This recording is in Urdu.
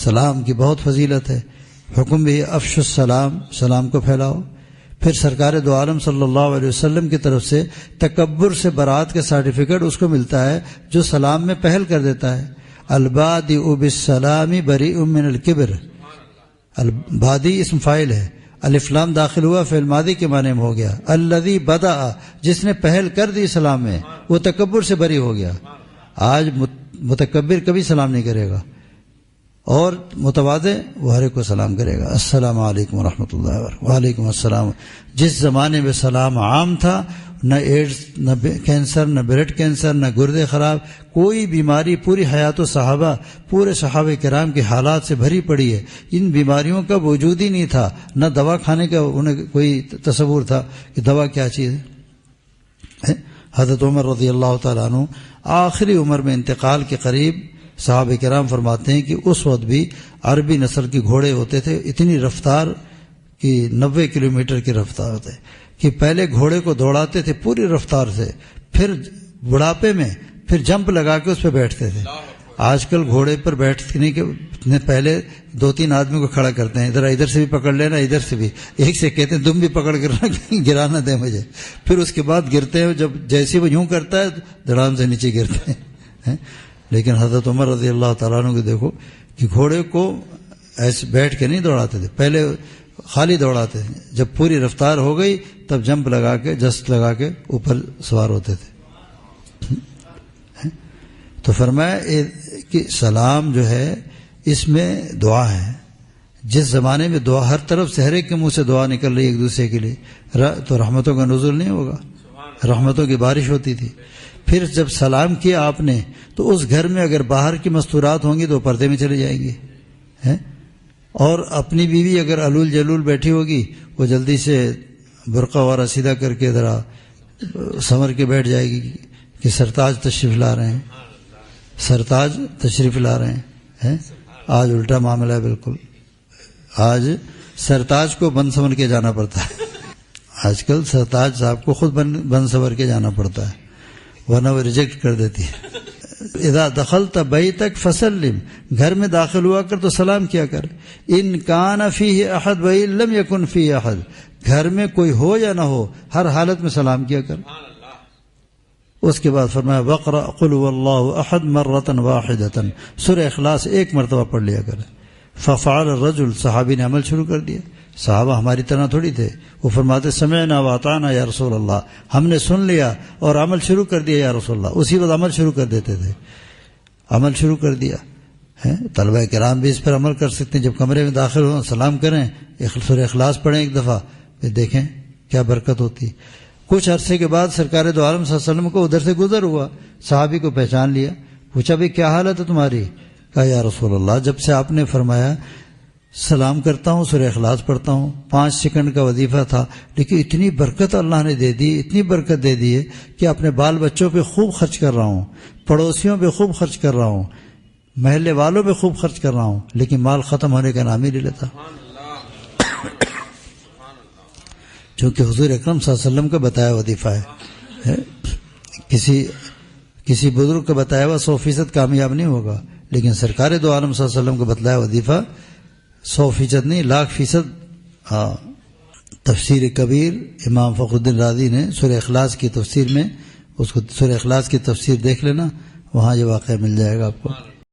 سلام کی بہت فضیلت ہے، حکم بھی افش السلام، سلام کو پھیلاؤ۔ پھر سرکار دو عالم صلی اللہ علیہ وسلم کی طرف سے تکبر سے برات کا سرٹیفکیٹ اس کو ملتا ہے جو سلام میں پہل کر دیتا ہے۔ البادئ بالسلام بریء من الکبر، البادی اسم فاعل ہے، الف لام داخل ہوا فعل ماضی کے معنی میں ہو گیا۔ الذی بدأ، جس نے پہل کر دی سلام میں، وہ تکبر سے بری ہو گیا۔ آج متکبر کبھی سلام نہیں کرے گا، اور متواضع وہ ہر ایک کو سلام کرے گا۔ السلام علیکم ورحمۃ اللہ وبرکاتہ، وعلیکم السلام۔ جس زمانے میں سلام عام تھا، نہ ایڈز، نہ کینسر، نہ بلڈ کینسر، نہ گردے خراب، کوئی بیماری پوری حیات و صحابہ، پورے صحابہ کرام کے حالات سے بھری پڑی ہے۔ ان بیماریوں کا وجود ہی نہیں تھا، نہ دوا کھانے کا انہیں کوئی تصور تھا کہ دوا کیا چیز ہے۔ حضرت عمر رضی اللہ تعالیٰ عنہ آخری عمر میں انتقال کے قریب صحابہ کرام فرماتے ہیں کہ اس وقت بھی عربی نسل کے گھوڑے ہوتے تھے، اتنی رفتار کی 90 کلومیٹر کی رفتار ہوتے کہ پہلے گھوڑے کو دوڑاتے تھے پوری رفتار سے، پھر بڑھاپے میں پھر جمپ لگا کے اس پہ بیٹھتے تھے۔ آج کل گھوڑے پر بیٹھنے کے پہلے 2-3 آدمی کو کھڑا کرتے ہیں، ادھر سے بھی پکڑ لینا، ادھر سے بھی، ایک سے کہتے ہیں تم بھی پکڑ کر گرانا دے مجھے، پھر اس کے بعد گرتے ہیں، جب جیسے وہ یوں کرتا ہے دھڑام سے نیچے گرتے ہیں۔ لیکن حضرت عمر رضی اللہ تعالیٰ عنہ کو دیکھو کہ گھوڑے کو ایسے بیٹھ کے نہیں دوڑاتے تھے، پہلے خالی دوڑاتے تھے، جب پوری رفتار ہو گئی تب جمپ لگا کے جسٹ لگا کے اوپر سوار ہوتے تھے۔ تو فرمایا کہ سلام جو ہے اس میں دعا ہے۔ جس زمانے میں دعا ہر طرف سے ہر ایک کے منہ سے دعا نکل رہی ایک دوسرے کے لیے، تو رحمتوں کا نزول نہیں ہوگا، رحمتوں کی بارش ہوتی تھی۔ پھر جب سلام کیا آپ نے تو اس گھر میں اگر باہر کی مستورات ہوں گی تو پردے میں چلی جائیں گی، اور اپنی بیوی اگر علول جلول بیٹھی ہوگی وہ جلدی سے برقع وغیرہ سیدھا کر کے ذرا سنور کے بیٹھ جائے گی کہ سرتاج تشریف لا رہے ہیں، سرتاج تشریف لا رہے ہیں۔ آج الٹا معاملہ ہے بالکل، آج سرتاج کو بند سنور کے جانا پڑتا ہے، آج کل سرتاج صاحب کو خود بند سنور کے جانا پڑتا ہے، ورنہ وہ ریجیکٹ کر دیتی ہے۔ اذا دخلت بیتک فسلم، گھر میں داخل ہوا کر تو سلام کیا کر۔ ان کان فیہ احد وان لم یکن فیہ احد، گھر میں کوئی ہو یا نہ ہو ہر حالت میں سلام کیا کر۔ اس کے بعد فرمایا وقرأ قل هو اللہ احد مرۃ واحدۃ، سورہ اخلاص ایک مرتبہ پڑھ لیا کر۔ ففعل الرجل، صحابی نے عمل شروع کر دیا۔ صحابہ ہماری طرح تھوڑی تھے، وہ فرماتے سمعنا واطعنا یا رسول اللہ، ہم نے سن لیا اور عمل شروع کر دیا یا رسول اللہ، اسی وقت عمل شروع کر دیتے تھے، عمل شروع کر دیا ہے۔ طلبہ کرام بھی اس پر عمل کر سکتے ہیں، جب کمرے میں داخل ہوں سلام کریں، سورہ اخلاص پڑھیں ایک دفعہ، پھر دیکھیں کیا برکت ہوتی۔ کچھ عرصے کے بعد سرکار دو عالم صلی اللہ علیہ وسلم کو ادھر سے گزر ہوا، صحابی کو پہچان لیا، پوچھا بھئی کیا حالت ہے تمہاری؟ کہا یا رسول اللہ جب سے آپ نے فرمایا سلام کرتا ہوں سورہ اخلاص پڑھتا ہوں، 5 سیکنڈ کا وظیفہ تھا، لیکن اتنی برکت اللہ نے دے دی، اتنی برکت دے دی ہے کہ اپنے بال بچوں پہ خوب خرچ کر رہا ہوں، پڑوسیوں پہ خوب خرچ کر رہا ہوں، محلے والوں پہ خوب خرچ کر رہا ہوں، لیکن مال ختم ہونے کا نام ہی نہیں لیتا۔ چونکہ حضور اکرم صلی اللہ علیہ وسلم کا بتایا وظیفہ ہے، کسی بزرگ کا بتایا ہوا 100% کامیاب نہیں ہوگا، لیکن سرکار دو عالم صلی اللہ علیہ وسلم کا بتلایا وظیفہ 100% نہیں 1,00,000%۔ ہاں، تفسیر کبیر امام فخر الدین رازی نے سورہ اخلاص کی تفسیر میں، اس کو سورہ اخلاص کی تفسیر دیکھ لینا، وہاں یہ واقعہ مل جائے گا آپ کو۔